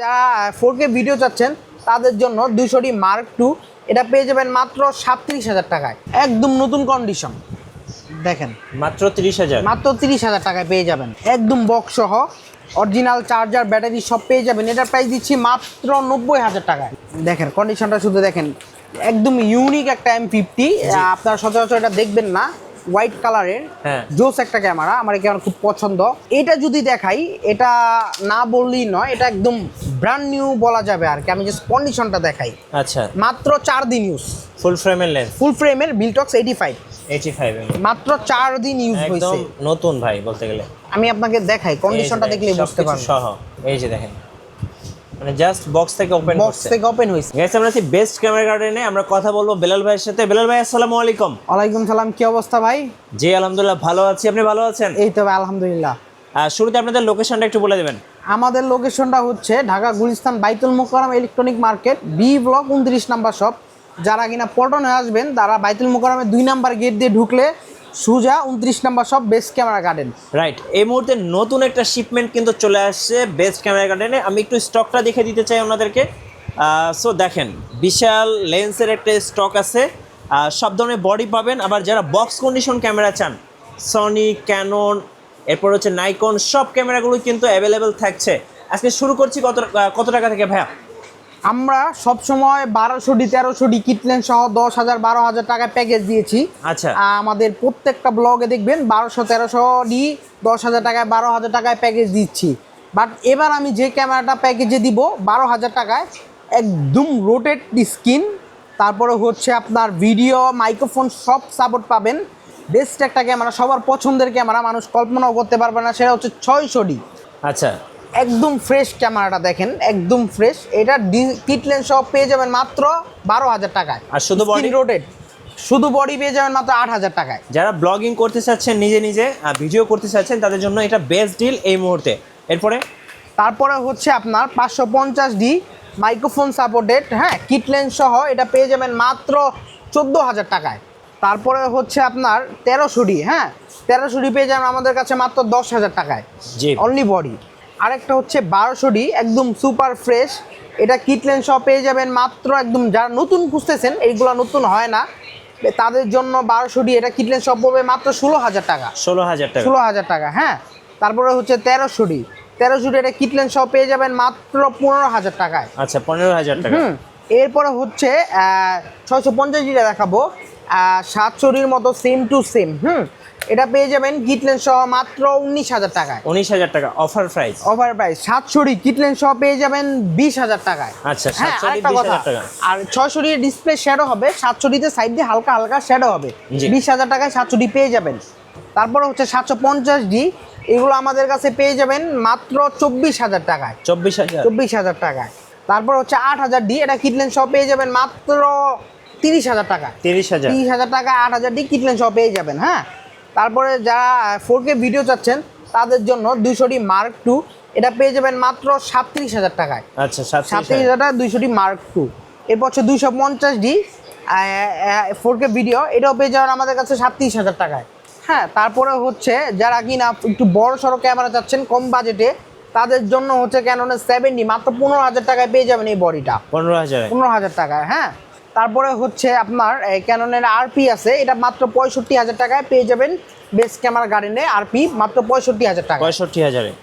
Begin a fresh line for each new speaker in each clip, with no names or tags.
যারা 4K video চাচ্ছেন তাদের জন্য 200D Mark II এটা পেয়ে যাবেন মাত্র 37,000 টাকায়, একদম নতুন কন্ডিশন। দেখেন
মাত্র 30,000,
মাত্র 30,000 টাকায় পেয়ে যাবেন, একদম বক্স সহ অরিজিনাল চার্জার ব্যাটারি সব পেয়ে যাবেন। এটার প্রাইস দিচ্ছি মাত্র 90,000 টাকায়। দেখেন কন্ডিশনটা শুধু দেখেন, একদম ইউনিক একটা M50। আপনারা সচরাচর এটা দেখবেন না, হোয়াইট কালারের জোস একটা ক্যামেরা, আমার এই ক্যামেরা খুব পছন্দ। এটা যদি দেখাই, এটা না বললেই নয়, এটা একদম ব্র্যান্ড নিউ বলা যাবে আর কি। আমি জাস্ট কন্ডিশনটা দেখাই।
আচ্ছা,
মাত্র 4 দিন ইউজ,
ফুল ফ্রেমের লেন্স,
ফুল ফ্রেমের বিলটক্স 85 মাত্র 4 দিন ইউজ হয়েছে,
একদম নতুন ভাই বলতে গেলে।
আমি আপনাকে দেখাই, কন্ডিশনটা দেখলে বুঝতে পারবেন
সহ। এই যে দেখেন, মানে জাস্ট বক্স থেকে ওপেন
বক্স থেকে ওপেন হয়েছে।
গাইস, আমরা আছি বেস্ট ক্যামেরা গার্ডেনে। আমরা কথা বলবো বেলাল ভাইয়ের সাথে। বেলাল ভাই, আসসালামু আলাইকুম।
ওয়ালাইকুম সালাম, কি অবস্থা ভাই?
জি আলহামদুলিল্লাহ ভালো আছি, আপনি ভালো আছেন?
এই তো ভাই আলহামদুলিল্লাহ।
শুরুতে আপনাদের লোকেশনটা একটু বলে দেবেন।
আমাদের লোকেশনটা হচ্ছে Dhaka Gulistan Baitul Mukarram electronic market, B block 29 number shop. যারা কিনা পল্টন হয়ে আসবেন তারা বাইতুল মোকাররমের 2 নাম্বার গেট দিয়ে ঢুকলে সুজা 29 number shop, best camera garden.
Right, এই মুহূর্তে নতুন একটা শিপমেন্ট কিন্তু চলে আসছে বেস্ট ক্যামেরা গার্ডেনে। আমি একটু স্টকটা দেখে দিতে চাই আপনাদেরকে। সো দেখেন, বিশাল লেন্সের একটা স্টক আছে, সব ধরনের বডি পাবেন। আবার যারা বক্স কন্ডিশন ক্যামেরা চান, সনি, ক্যানন, এরপর হচ্ছে নাইকন, সব ক্যামেরাগুলো কিন্তু অ্যাভেলেবেল থাকছে। আজকে শুরু করছি কত টাকা থেকে ভাইয়া? আমরা
সবসময় 1200D 1300D কিটলেন সহ 10,000 12,000 টাকায় প্যাকেজ দিয়েছি।
আচ্ছা,
আমাদের প্রত্যেকটা ব্লগে দেখবেন 1200 1300D 10,000 টাকায় 12,000 টাকায় প্যাকেজ দিচ্ছি। বাট এবার আমি যে ক্যামেরাটা প্যাকেজে দিব 12,000 টাকায়, একদম রোটেট স্ক্রিন, তারপরে হচ্ছে আপনার ভিডিও, মাইক্রোফোন সব সাপোর্ট পাবেন। বেস্ট একটা ক্যামেরা, সবার পছন্দের ক্যামেরা, মানুষ কল্পনাও করতে পারবে না, সেটা হচ্ছে 600D।
আচ্ছা,
একদম ফ্রেশ ক্যামেরাটা দেখেন, একদম ফ্রেশ। এটা কিট লেন্স সহ পেয়ে যাবেন মাত্র 12,000 টাকায়।
আর শুধু বডি
রোটেট, শুধু বডি পেয়ে যাবেন মাত্র 8,000 টাকায়।
যারা ব্লগিং করতে চাচ্ছেন, নিজে নিজে ভিডিও করতে চাচ্ছেন, তাদের জন্য এটা বেস্ট ডিল এই মুহূর্তে।
তারপরে হচ্ছে আপনার 550D মাইক্রোফোন সাপোর্টেড, হ্যাঁ, কিট লেন্স সহ এটা পেয়ে যাবেন মাত্র 14,000 টাকায়। তারপরে হচ্ছে আপনার 1300D, হ্যাঁ, 1300D পেয়ে যাবেন আমাদের কাছে মাত্র 10,000 টাকায়,
জি,
অনলি বডি। আরেকটা হচ্ছে 1200D, একদম সুপার ফ্রেশ, এটা কিট লেন্স সহ পেয়ে যাবেন মাত্র, একদম যারা নতুন খুঁজতেছেন, এইগুলো নতুন হয় না, তাদের জন্য 1200D এটা কিট লেন্স সহ পড়বে মাত্র 16,000 টাকা। 16,000 টাকা, হ্যাঁ। তারপরে হচ্ছে 1300D এটা কিট লেন্স সহ পেয়ে যাবেন মাত্র 15,000 টাকায়।
আচ্ছা, 15,000 টাকা।
এরপরে হচ্ছে 650D দেখাবো, 700Dর মতো সেম টু সেম। এটা পেয়ে যাবেন কিট লেন্স সহ মাত্র 19,000 টাকায়।
19,000 টাকা offer price.
700D kit lens সহ পেয়ে যাবেন 20,000 টাকায়।
আচ্ছা,
হ্যাঁ,
700D
আরেকটা কথা,
20,000 টাকা।
আর 600D ডিসপ্লে শ্যাডো হবে, 700Dতে সাইড দিয়ে হালকা হালকা শ্যাডো হবে। 20,000 টাকায় 700D পেয়ে যাবেন। তারপরে হচ্ছে 750D, এগুলো আমাদের কাছে পেয়ে যাবেন মাত্র 24,000 টাকায়। 24,000 টাকায়। তারপর হচ্ছে 8,000D, এটা কিট লেন্স সহ পেয়ে যাবেন মাত্র 30,000 টাকা। 30,000 টাকা 8,000D কিট লেন্স সহ পেয়ে যাবেন, হ্যাঁ। তারপরে যারা 4K ভিডিও চাচ্ছেন তাদের জন্য 200D Mark II এটা পেয়ে যাবেন মাত্র 37,000 টাকায়।
আচ্ছা,
37,000 টাকা 200D Mark II। এরপর হচ্ছে 250D 4K ভিডিও, এটাও পেয়ে যাবেন আমাদের কাছে 37,000 টাকায়, হ্যাঁ। তারপরে হচ্ছে যারা কিনা একটু বড় সড়ো ক্যামেরা চাচ্ছেন কম বাজেটে, তাদের জন্য হচ্ছে ক্যাননের 70 মাত্র 15,000 টাকায় পেয়ে যাবেন এই বডিটা, 15,000 টাকায়, হ্যাঁ। তারপরে হচ্ছে আপনার ক্যাননের আরপি আছে, এটা মাত্র 65,000 টাকায় পেয়ে যাবেন বেস্ট ক্যামেরা গার্ডেনে। আরপি মাত্র 65,000 টাকা।
65,000।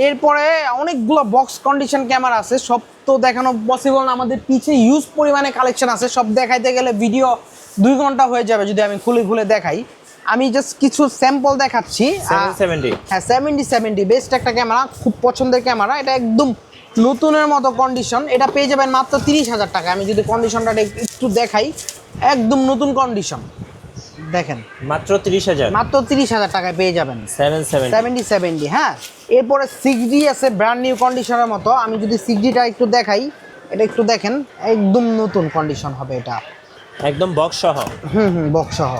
এরপরে অনেকগুলো বক্স কন্ডিশন ক্যামেরা আছে, সব তো দেখানো পসিবল না, আমাদের পিছে ইউজ পরিমাণে কালেকশন আছে, সব দেখাইতে গেলে ভিডিও 2 ঘন্টা হয়ে যাবে যদি আমি খুলে দেখাই। আমি জাস্ট কিছু স্যাম্পল দেখাচ্ছি।
770,
হ্যাঁ, 70 বেস্ট একটা ক্যামেরা, খুব পছন্দের ক্যামেরা, এটা একদম নতুনের মতো কন্ডিশন, এটা পেয়ে যাবেন মাত্র 30,000 টাকা। আমি যদি কন্ডিশনটা একটু দেখাই, একদম নতুন কন্ডিশন, দেখেন
মাত্র 30,000,
মাত্র 30,000 টাকায় পেয়ে যাবেন
770।
হ্যাঁ। এরপরে 6D আছে ব্র্যান্ড নিউ কন্ডিশনের মতো, আমি যদি 6Dটা একটু দেখাই, এটা একটু দেখেন, একদম নতুন কন্ডিশন হবে এটা,
একদম বক্স সহ।
বক্স সহ।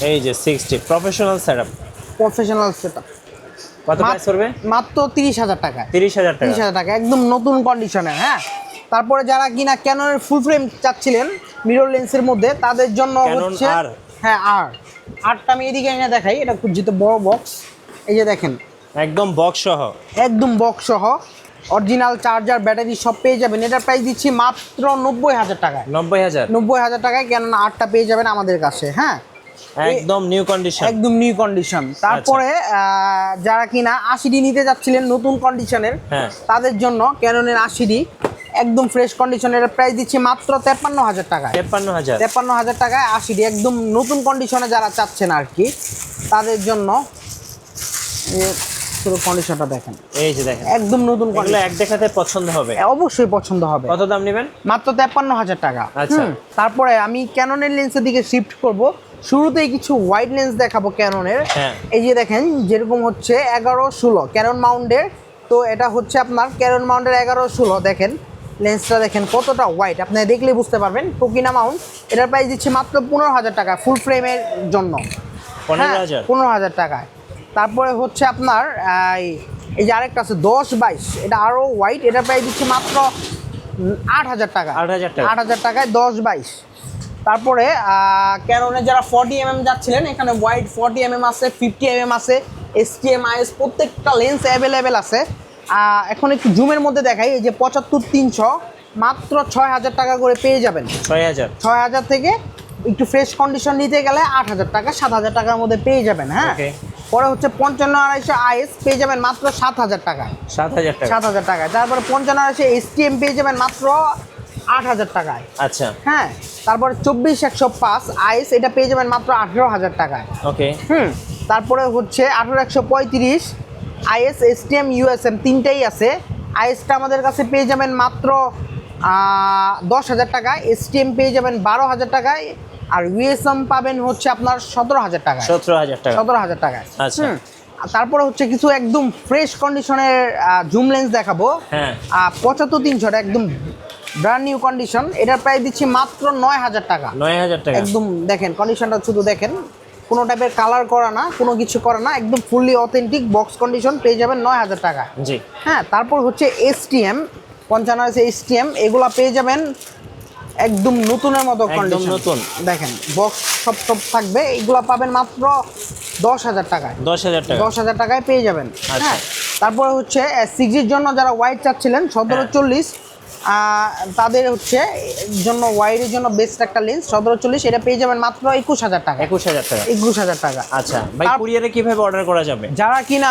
এই যে 60 প্রফেশনাল সেটআপ। কত প্রাইস করবে?
মাত্র 30,000 টাকা।
30,000
টাকা, একদম নতুন কন্ডিশনের, হ্যাঁ। তারপরে যারা কিনা ক্যাননের ফুল ফ্রেম চাচ্ছিলেন মিরর লেন্সের মধ্যে, তাদের জন্য হচ্ছে হ্যাঁ আরটা আমি এদিকে এনে দেখাই, এটা খুব যেহেতু বড় বক্স, এই যে দেখেন
একদম বক্স সহ।
একদম বক্স সহ অরিজিনাল চার্জার ব্যাটারি সব পেয়ে যাবেন। এটার প্রাইস দিচ্ছি মাত্র 90,000 টাকায়।
90,000
90,000 টাকায় কেননা 8টা পেয়ে যাবেন আমাদের কাছে। হ্যাঁ,
একদম নিউ কন্ডিশন।
একদম নিউ কন্ডিশন। তারপরে যারা কিনা 80D নিতে যাচ্ছিলেন নতুন কন্ডিশনের,
হ্যাঁ,
তাদের জন্য ক্যাননের 80D একদম ফ্রেশ কন্ডিশনের প্রাইস দিচ্ছি মাত্র 53,000 টাকায়। 53,000 টাকায় 80D একদম নতুন কন্ডিশনে যারা চাচ্ছেন আর কি, তাদের জন্য পুরো কন্ডিশনটা দেখেন,
এই যে দেখেন
একদম নতুন
এগুলো এক দেখাতে পছন্দ হবে,
অবশ্যই পছন্দ হবে।
কত দাম নেবেন?
মাত্র 53,000 টাকা।
আচ্ছা।
তারপরে আমি ক্যাননের লেন্সের দিকে শিফট করব। শুরুতেই কিছু ওয়াইড লেন্স দেখাবো ক্যাননের।
হ্যাঁ।
এই যে দেখেন, যেরকম হচ্ছে 11-16 ক্যানন মাউন্টের। তো এটা হচ্ছে আপনার ক্যানন মাউন্টের 11-16। দেখেন লেন্সটা দেখেন কতটা ওয়াইড, আপনি দেখলে বুঝতে পারবেন। প্রোকিনা মাউন্ট, এটার প্রাইস দিচ্ছি মাত্র 15,000 টাকা ফুল ফ্রেমের জন্য। 15,000 টাকায়। তারপরে হচ্ছে আপনার এই যে আরেকটা আছে 10-22, এটা আরও ওয়াইড, এটার প্রাইস দিচ্ছি মাত্র 8,000 টাকা। 8,000 টাকায় 10-22। তারপরে ক্যাননে যারা 40mm যাচ্ছিলেন, এখানে ওয়াইড 40mm আছে, 50mm আছে, STM IS প্রত্যেকটা লেন্স অ্যাভেলেবেল আছে। এখন একটু জুমের মধ্যে দেখাই। এই যে 75-300 মাত্র 6,000 টাকা করে পেয়ে যাবেন। 6,000 থেকে একটু ফ্রেশ কন্ডিশন নিতে গেলে 8,000 টাকা, 7,000 টাকার মধ্যে পেয়ে যাবেন। হ্যাঁ, পরে হচ্ছে 55-250 IS পেয়ে যাবেন মাত্র 7,000 টাকায়। 7,000 টাকায়। তারপরে 55-250 STM পেয়ে যাবেন মাত্র 8,000 টাকায়।
আচ্ছা।
হ্যাঁ, তারপরে 24-105 IS এটা পেয়ে যাবেন মাত্র 18,000 টাকায়।
ওকে।
তারপরে হচ্ছে 18-135 IS STM USM তিনটাই আছে। ISটা আমাদের কাছে পেয়ে যাবেন মাত্র 10,000 টাকায়, STM পেয়ে যাবেন 12,000 টাকায়, আর USM পাবেন হচ্ছে আপনার 17,000 টাকায়। 17,000 টাকায়।
আচ্ছা।
তারপরে হচ্ছে কিছু একদম ফ্রেশ কন্ডিশনের জুম লেন্স দেখাবো।
হ্যাঁ।
75-300 একদম ব্র্যান্ড নিউ কন্ডিশন, এটার প্রাইস দিচ্ছি মাত্র 9,000 টাকা।
9,000 টাকা।
একদম দেখেন কন্ডিশনটা, শুধু দেখেন, কোনো টাইপের কালার করা না, কোনো কিছু করা না, একদম ফুললি অথেন্টিক বক্স কন্ডিশন পেয়ে যাবেন 9,000 টাকা।
জি।
হ্যাঁ, তারপর হচ্ছে STM 55 STM এগুলা পেয়ে যাবেন একদম নতুনের মতো কন্ডিশন।
নতুন
দেখেন বক্স সব থাকবে, এগুলা পাবেন মাত্র 10,000 টাকায়। 10,000 টাকায় পেয়ে যাবেন। হ্যাঁ, তারপরে হচ্ছে 6Gর জন্য যারা ওয়াইড চাচ্ছিলেন 17-40, তাদের হচ্ছে জন্য ওয়াইডের জন্য বেস্ট একটা লেন্স 17-40, এটা পেয়ে যাবেন মাত্র 21,000 টাকা। 21,000 টাকা।
আচ্ছা ভাই, কুরিয়ারে কিভাবে অর্ডার করা যাবে?
যারা কিনা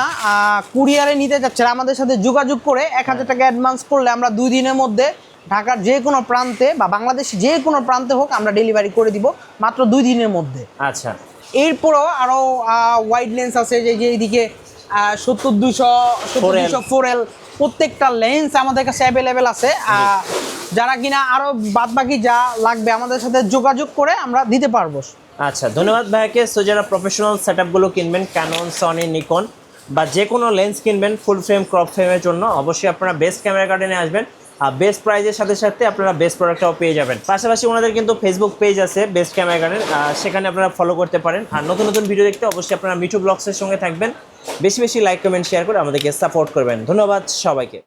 কুরিয়ারে নিতে যাচ্ছেন আমাদের সাথে যোগাযোগ করে 1,000 টাকা অ্যাডভান্স করলে আমরা 2 দিনের মধ্যে ঢাকার যে কোনো প্রান্তে বা বাংলাদেশের যে কোনো প্রান্তে হোক আমরা ডেলিভারি করে দিব মাত্র 2 দিনের মধ্যে।
আচ্ছা।
এরপরও আরও ওয়াইড লেন্স আছে, যে এইদিকে 70-200 4L প্রত্যেকটা লেন্স আমাদের কাছে অ্যাভেলেবেল আছে। যারা কিনা আরও বাদবাকি যা লাগবে আমাদের সাথে যোগাযোগ করে আমরা দিতে পারবো।
আচ্ছা, ধন্যবাদ ভাইয়াকে। সো যারা প্রফেশনাল সেটআপগুলো কিনবেন, ক্যানন, সনি, নিকন বা যে কোনো লেন্স কিনবেন ফুল ফ্রেম, ক্রপ ফ্রেমের জন্য, অবশ্যই আপনারা বেস্ট ক্যামেরা গার্ডেনে আসবেন। আর বেস্ট প্রাইজের সাথে সাথে আপনারা বেস্ট প্রোডাক্টটাও পেয়ে যাবেন। পাশাপাশি ওনাদের কিন্তু ফেসবুক পেজ আছে বেস্ট ক্যামেরা গার্ডেন, সেখানে আপনারা ফলো করতে পারেন। আর নতুন নতুন ভিডিও দেখতে অবশ্যই আপনারা মিঠু ব্লগসের সঙ্গে থাকবেন। বেশি বেশি লাইক, কমেন্ট, শেয়ার করে আমাদেরকে সাপোর্ট করবেন। ধন্যবাদ সবাইকে।